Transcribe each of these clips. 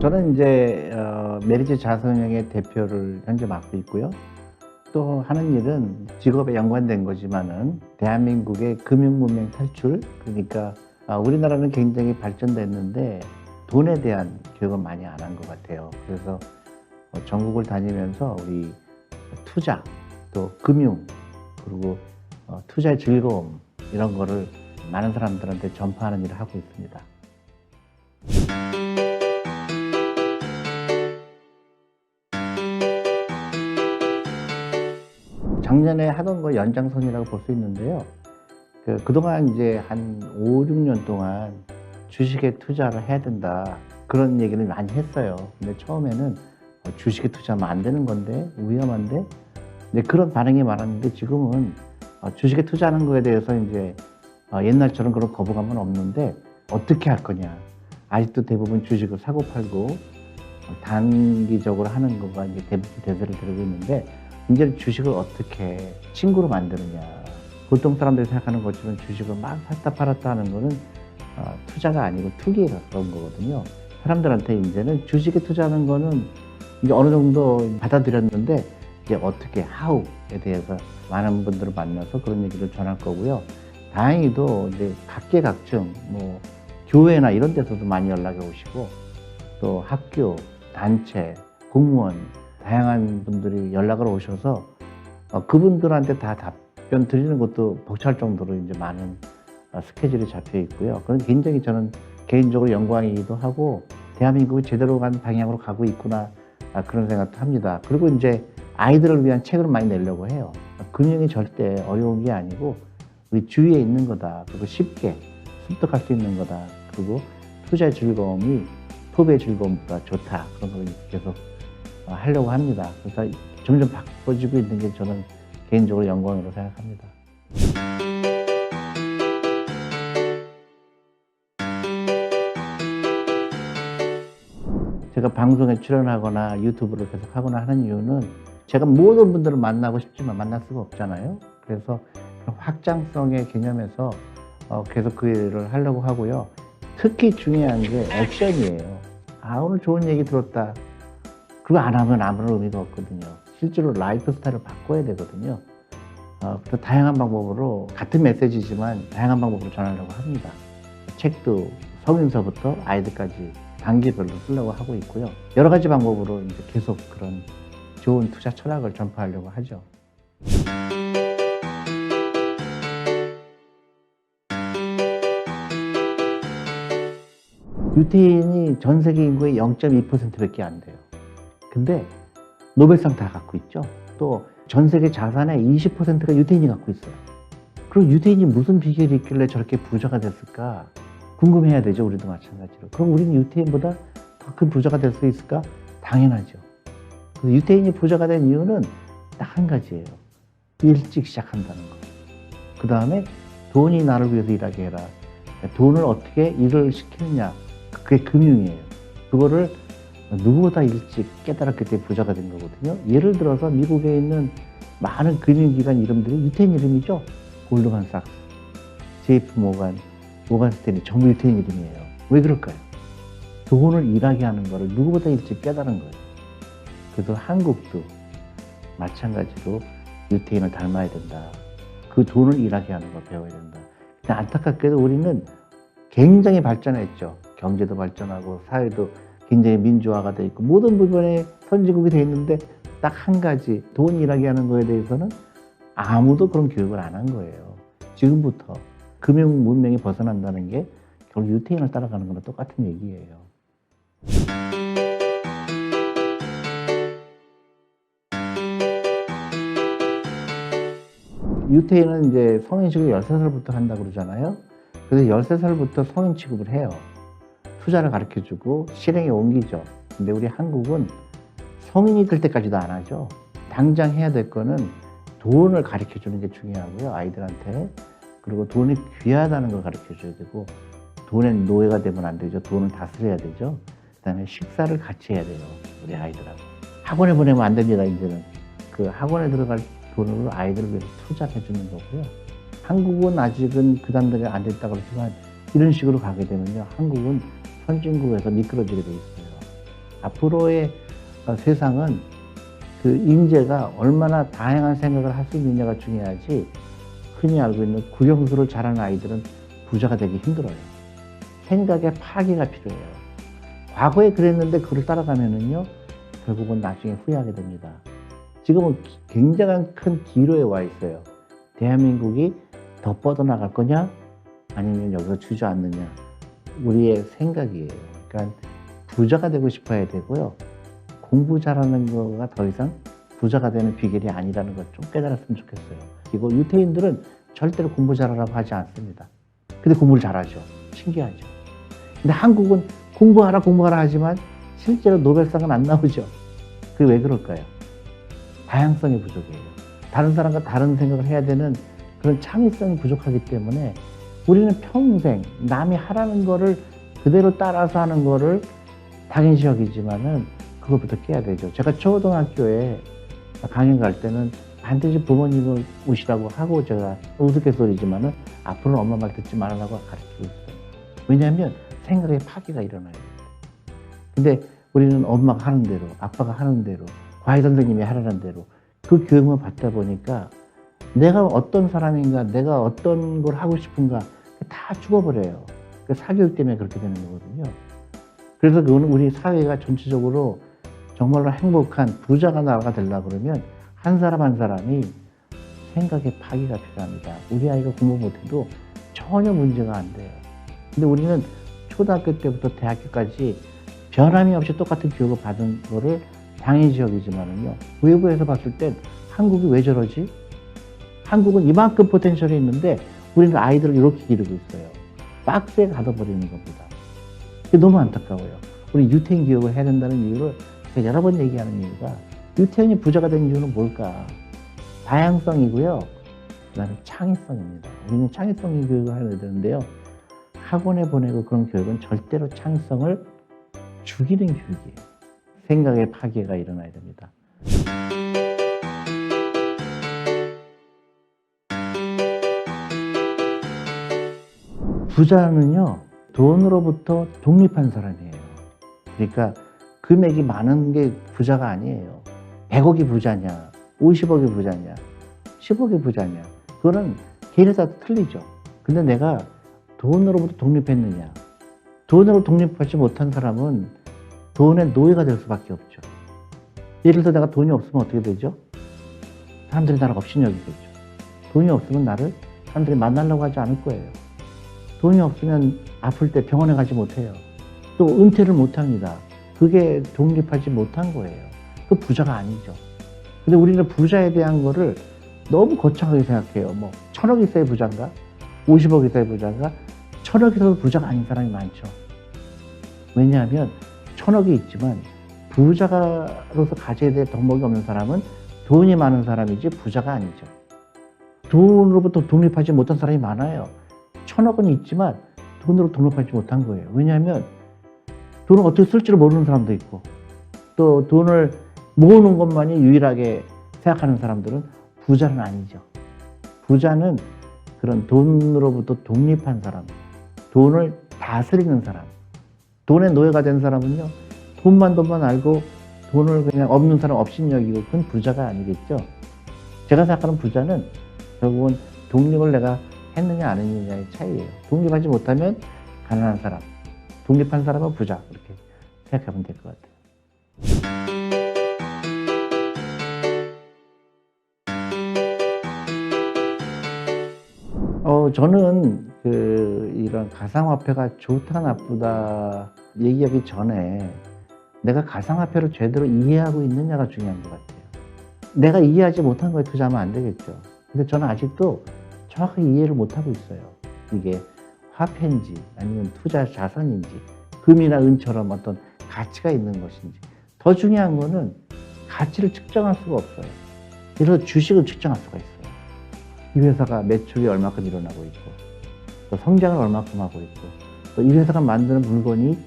저는 이제 메리츠 자선영의 대표를 현재 맡고 있고요. 또 하는 일은 직업에 연관된 거지만은 대한민국의 금융문명 탈출, 그러니까 우리나라는 굉장히 발전됐는데 돈에 대한 교육을 많이 안 한 것 같아요. 그래서 전국을 다니면서 우리 투자, 또 금융, 그리고 투자의 즐거움, 이런 거를 많은 사람들한테 전파하는 일을 하고 있습니다. 작년에 하던 거 연장선이라고 볼 수 있는데요. 그동안 이제 한 5, 6년 동안 주식에 투자를 해야 된다, 그런 얘기를 많이 했어요. 근데 처음에는 주식에 투자하면 안 되는 건데, 위험한데, 이제 그런 반응이 많았는데, 지금은 주식에 투자하는 거에 대해서 이제 옛날처럼 그런 거부감은 없는데, 어떻게 할 거냐. 아직도 대부분 주식을 사고 팔고 단기적으로 하는 거가 이제 대부분 대세를 들고 있는데, 이제 주식을 어떻게 친구로 만드느냐. 보통 사람들이 생각하는 것처럼 주식을 막 샀다 팔았다 하는 거는 투자가 아니고 투기에 가까운 거거든요. 사람들한테 이제는 주식에 투자하는 거는 이제 어느 정도 받아들였는데, 이제 어떻게, 하우에 대해서 많은 분들을 만나서 그런 얘기를 전할 거고요. 다행히도 이제 각계각층, 뭐 교회나 이런 데서도 많이 연락이 오시고, 또 학교, 단체, 공무원, 다양한 분들이 연락을 오셔서 그분들한테 다 답변 드리는 것도 벅찰 정도로 이제 많은 스케줄이 잡혀 있고요. 그런 굉장히 저는 개인적으로 영광이기도 하고, 대한민국이 제대로 간 방향으로 가고 있구나, 그런 생각도 합니다. 그리고 이제 아이들을 위한 책을 많이 내려고 해요. 금융이 절대 어려운 게 아니고 우리 주위에 있는 거다. 그리고 쉽게 습득할 수 있는 거다. 그리고 투자의 즐거움이 소비의 즐거움보다 좋다. 그런 걸 계속 하려고 합니다. 그래서 점점 바꿔지고 있는 게 저는 개인적으로 영광으로 생각합니다. 제가 방송에 출연하거나 유튜브를 계속 하거나 하는 이유는, 제가 모든 분들을 만나고 싶지만 만날 수가 없잖아요. 그래서 확장성의 개념에서 계속 그 일을 하려고 하고요. 특히 중요한 게 액션이에요. 오늘 좋은 얘기 들었다. 그거 안 하면 아무런 의미가 없거든요. 실제로 라이프 스타일을 바꿔야 되거든요. 그래서 다양한 방법으로, 같은 메시지지만 다양한 방법으로 전하려고 합니다. 책도 성인서부터 아이들까지 단계별로 쓰려고 하고 있고요. 여러 가지 방법으로 이제 계속 그런 좋은 투자 철학을 전파하려고 하죠. 유태인이 전 세계 인구의 0.2%밖에 안 돼요. 근데 노벨상 다 갖고 있죠. 또 전 세계 자산의 20%가 유태인이 갖고 있어요. 그럼 유태인이 무슨 비결이 있길래 저렇게 부자가 됐을까 궁금해야 되죠. 우리도 마찬가지로. 그럼 우리는 유태인보다 더 큰 부자가 될 수 있을까? 당연하죠. 그래서 유태인이 부자가 된 이유는 딱 한 가지예요. 일찍 시작한다는 거. 그 다음에 돈이 나를 위해서 일하게 해라. 돈을 어떻게 일을 시키느냐. 그게 금융이에요. 그거를 누구보다 일찍 깨달았기 때문에 부자가 된 거거든요. 예를 들어서 미국에 있는 많은 금융기관 이름들이 유태인 이름이죠. 골드만삭스, JP 모간, 모간 스탠리, 전부 유태인 이름이에요. 왜 그럴까요? 돈을 일하게 하는 거를 누구보다 일찍 깨달은 거예요. 그래서 한국도 마찬가지로 유태인을 닮아야 된다. 그 돈을 일하게 하는 걸 배워야 된다. 근데 안타깝게도 우리는 굉장히 발전했죠. 경제도 발전하고 사회도 굉장히 민주화가 돼 있고 모든 부분에 선진국이 돼 있는데, 딱 한 가지, 돈 일하게 하는 거에 대해서는 아무도 그런 교육을 안 한 거예요. 지금부터 금융 문명이 벗어난다는 게 결국 유태인을 따라가는 거랑 똑같은 얘기예요. 유태인은 이제 성인 취급을 13살부터 한다고 그러잖아요. 그래서 13살부터 성인 취급을 해요. 투자를 가르쳐주고 실행에 옮기죠. 근데 우리 한국은 성인이 될 때까지도 안 하죠. 당장 해야 될 거는 돈을 가르쳐주는 게 중요하고요, 아이들한테. 그리고 돈이 귀하다는 걸 가르쳐줘야 되고, 돈의 노예가 되면 안 되죠. 돈을 다스려야 되죠. 그다음에 식사를 같이 해야 돼요, 우리 아이들하고. 학원에 보내면 안 됩니다, 이제는. 그 학원에 들어갈 돈으로 아이들을 위해서 투자를 해주는 거고요. 한국은 아직은 그 단계가 안 됐다고 그러지만, 이런 식으로 가게 되면요, 한국은 선진국에서 미끄러지게 돼 있어요. 앞으로의 세상은 그 인재가 얼마나 다양한 생각을 할 수 있느냐가 중요하지, 흔히 알고 있는 국영수를 잘하는 아이들은 부자가 되기 힘들어요. 생각의 파괴가 필요해요. 과거에 그랬는데 그걸 따라가면은요, 결국은 나중에 후회하게 됩니다. 지금은 굉장한 큰 기로에 와 있어요. 대한민국이 더 뻗어나갈 거냐, 아니면 여기서 주저앉느냐. 우리의 생각이에요. 그러니까 부자가 되고 싶어야 되고요. 공부 잘하는 거가 더 이상 부자가 되는 비결이 아니라는 걸 좀 깨달았으면 좋겠어요. 그리고 유태인들은 절대로 공부 잘하라고 하지 않습니다. 근데 공부를 잘하죠. 신기하죠. 근데 한국은 공부하라 하지만 실제로 노벨상은 안 나오죠. 그게 왜 그럴까요? 다양성이 부족해요. 다른 사람과 다른 생각을 해야 되는 그런 창의성이 부족하기 때문에 우리는 평생 남이 하라는 거를 그대로 따라서 하는 거를 당연시 여기지만은 그것부터 깨야 되죠. 제가 초등학교에 강연 갈 때는 반드시 부모님을 모시라고 하고, 제가 우스갯소리지만은 앞으로는 엄마 말 듣지 말라고 가르치고 있어요. 왜냐하면 생각의 파괴가 일어나요. 근데 우리는 엄마가 하는 대로, 아빠가 하는 대로, 과외 선생님이 하라는 대로 그 교육만 받다 보니까 내가 어떤 사람인가, 내가 어떤 걸 하고 싶은가 다 죽어버려요. 그 사교육 때문에 그렇게 되는 거거든요. 그래서 그거는 우리 사회가 전체적으로 정말로 행복한 부자가 나라가 되려고 그러면 한 사람 한 사람이 생각의 파괴가 필요합니다. 우리 아이가 공부 못해도 전혀 문제가 안 돼요. 근데 우리는 초등학교 때부터 대학교까지 변함이 없이 똑같은 교육을 받은 거를 당연시 여기지만은요, 외부에서 봤을 땐 한국이 왜 저러지? 한국은 이만큼 포텐셜이 있는데 우리는 아이들을 이렇게 기르고 있어요. 박스에 가둬버리는 겁니다. 그게 너무 안타까워요. 우리 유태인 교육을 해야 된다는 이유를 제가 여러 번 얘기하는 이유가, 유태인이 부자가 된 이유는 뭘까? 다양성이고요. 그 다음에 창의성입니다. 우리는 창의성 교육을 해야 되는데요. 학원에 보내고 그런 교육은 절대로 창의성을 죽이는 교육이에요. 생각의 파괴가 일어나야 됩니다. 부자는요, 돈으로부터 독립한 사람이에요. 그러니까 금액이 많은 게 부자가 아니에요. 100억이 부자냐, 50억이 부자냐, 10억이 부자냐, 그거는 개인에 따라 틀리죠. 근데 내가 돈으로부터 독립했느냐, 돈으로 독립하지 못한 사람은 돈의 노예가 될 수밖에 없죠. 예를 들어 내가 돈이 없으면 어떻게 되죠? 사람들이 나를 업신여기겠죠. 돈이 없으면 나를 사람들이 만나려고 하지 않을 거예요. 돈이 없으면 아플 때 병원에 가지 못해요. 또 은퇴를 못합니다. 그게 독립하지 못한 거예요. 그 부자가 아니죠. 근데 우리는 부자에 대한 거를 너무 거창하게 생각해요. 뭐 1000억 있어야 부자인가? 50억 있어야 부자인가? 1000억에서도 부자가 아닌 사람이 많죠. 왜냐하면 1000억이 있지만 부자로서 가져야 될 덕목이 없는 사람은 돈이 많은 사람이지 부자가 아니죠. 돈으로부터 독립하지 못한 사람이 많아요. 1000억은 있지만 돈으로 독립하지 못한 거예요. 왜냐하면 돈을 어떻게 쓸지를 모르는 사람도 있고, 또 돈을 모으는 것만이 유일하게 생각하는 사람들은 부자는 아니죠. 부자는 그런 돈으로부터 독립한 사람, 돈을 다스리는 사람. 돈의 노예가 된 사람은요, 돈만 알고 돈을 그냥 없는 사람 업신여기고, 그건 부자가 아니겠죠. 제가 생각하는 부자는 결국은 독립을 내가 했느냐 안 했느냐의 차이예요. 독립하지 못하면 가난한 사람, 독립한 사람은 부자, 이렇게 생각하면 될 것 같아요. 저는 이런 가상화폐가 좋다 나쁘다 얘기하기 전에 내가 가상화폐를 제대로 이해하고 있느냐가 중요한 것 같아요. 내가 이해하지 못한 거에 투자하면 안 되겠죠. 근데 저는 아직도 정확하게 이해를 못하고 있어요. 이게 화폐인지 아니면 투자 자산인지 금이나 은처럼 어떤 가치가 있는 것인지. 더 중요한 거는 가치를 측정할 수가 없어요. 예를 들어 주식을 측정할 수가 있어요. 이 회사가 매출이 얼마큼 일어나고 있고, 또 성장을 얼마큼 하고 있고, 또 이 회사가 만드는 물건이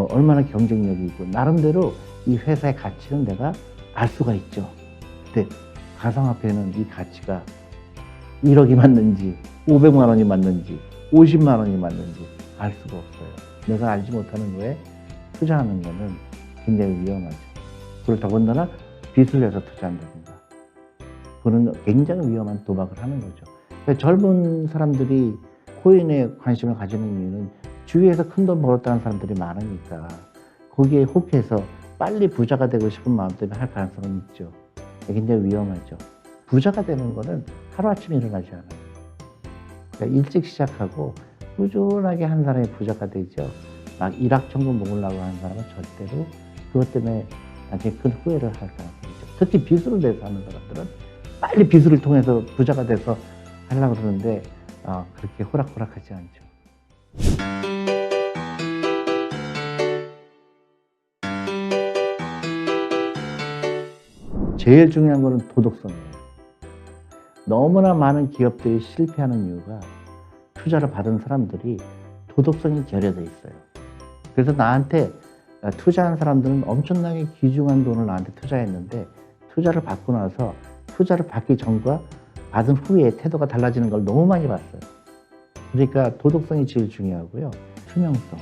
얼마나 경쟁력이 있고, 나름대로 이 회사의 가치는 내가 알 수가 있죠. 근데 가상화폐는 이 가치가 1억이 맞는지 500만 원이 맞는지 50만 원이 맞는지 알 수가 없어요. 내가 알지 못하는 거에 투자하는 거는 굉장히 위험하죠. 그리고 더군다나 빚을 내서 투자한다든가. 그거는 굉장히 위험한 도박을 하는 거죠. 그러니까 젊은 사람들이 코인에 관심을 가지는 이유는 주위에서 큰 돈 벌었다는 사람들이 많으니까 거기에 혹해서 빨리 부자가 되고 싶은 마음 때문에 할 가능성은 있죠. 굉장히 위험하죠. 부자가 되는 거는 하루아침에 일어나지 않아요. 그러니까 일찍 시작하고 꾸준하게 한 사람이 부자가 되죠. 막 일확천금 먹으려고 하는 사람은 절대로 그것 때문에 나중에 큰 후회를 할 가능성이 있죠. 특히 빚으로 내서 하는 사람들은 빨리 빚을 통해서 부자가 돼서 하려고 그러는데 그렇게 호락호락하지 않죠. 제일 중요한 거는 도덕성이에요. 너무나 많은 기업들이 실패하는 이유가 투자를 받은 사람들이 도덕성이 결여돼 있어요. 그래서 나한테 투자한 사람들은 엄청나게 귀중한 돈을 나한테 투자했는데 투자를 받고 나서 투자를 받기 전과 받은 후에 태도가 달라지는 걸 너무 많이 봤어요. 그러니까 도덕성이 제일 중요하고요. 투명성.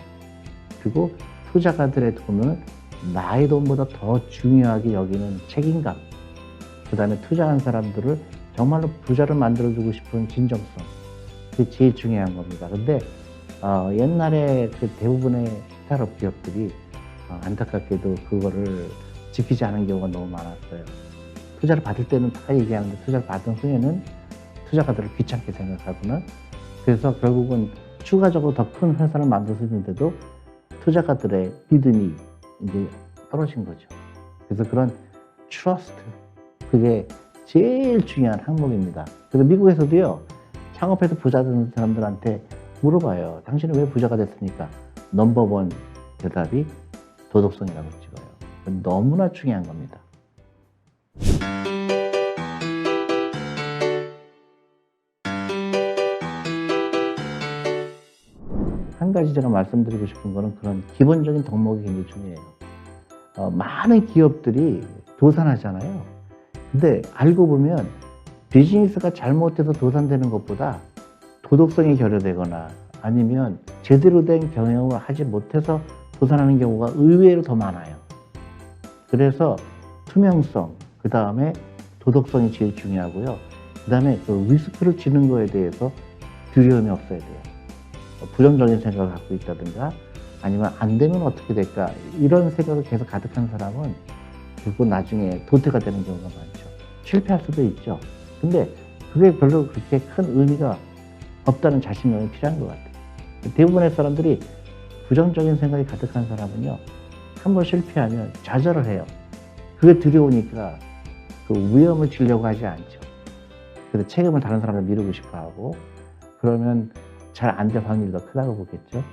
그리고 투자가들의 돈을 나의 돈보다 더 중요하게 여기는 책임감. 그 다음에 투자한 사람들을 정말로 부자를 만들어주고 싶은 진정성. 그게 제일 중요한 겁니다. 근데 옛날에 그 대부분의 스타트업 기업들이 안타깝게도 그거를 지키지 않은 경우가 너무 많았어요. 투자를 받을 때는 다 얘기하는데 투자를 받은 후에는 투자가들을 귀찮게 생각하거나 그래서 결국은 추가적으로 더 큰 회사를 만들 수 있는데도 투자가들의 믿음이 이제 떨어진 거죠. 그래서 그런 트러스트, 그게 제일 중요한 항목입니다. 그래서 미국에서도요, 창업해서 부자 되는 사람들한테 물어봐요. 당신은 왜 부자가 됐습니까? 넘버원 대답이 도덕성이라고 찍어요. 너무나 중요한 겁니다. 한 가지 제가 말씀드리고 싶은 거는 그런 기본적인 덕목이 굉장히 중요해요. 많은 기업들이 도산하잖아요. 근데 알고 보면 비즈니스가 잘못돼서 도산되는 것보다 도덕성이 결여되거나 아니면 제대로 된 경영을 하지 못해서 도산하는 경우가 의외로 더 많아요. 그래서 투명성, 그 다음에 도덕성이 제일 중요하고요. 그 다음에 그 리스크를 지는 거에 대해서 두려움이 없어야 돼요. 부정적인 생각을 갖고 있다든가 아니면 안 되면 어떻게 될까 이런 생각을 계속 가득한 사람은 결국 나중에 도태가 되는 경우가 많죠. 실패할 수도 있죠. 근데 그게 별로 그렇게 큰 의미가 없다는 자신감이 필요한 것 같아요. 대부분의 사람들이 부정적인 생각이 가득한 사람은요, 한번 실패하면 좌절을 해요. 그게 두려우니까 그 위험을 지려고 하지 않죠. 그래서 책임을 다른 사람한테 미루고 싶어 하고 그러면 잘 안 될 확률이 더 크다고 보겠죠.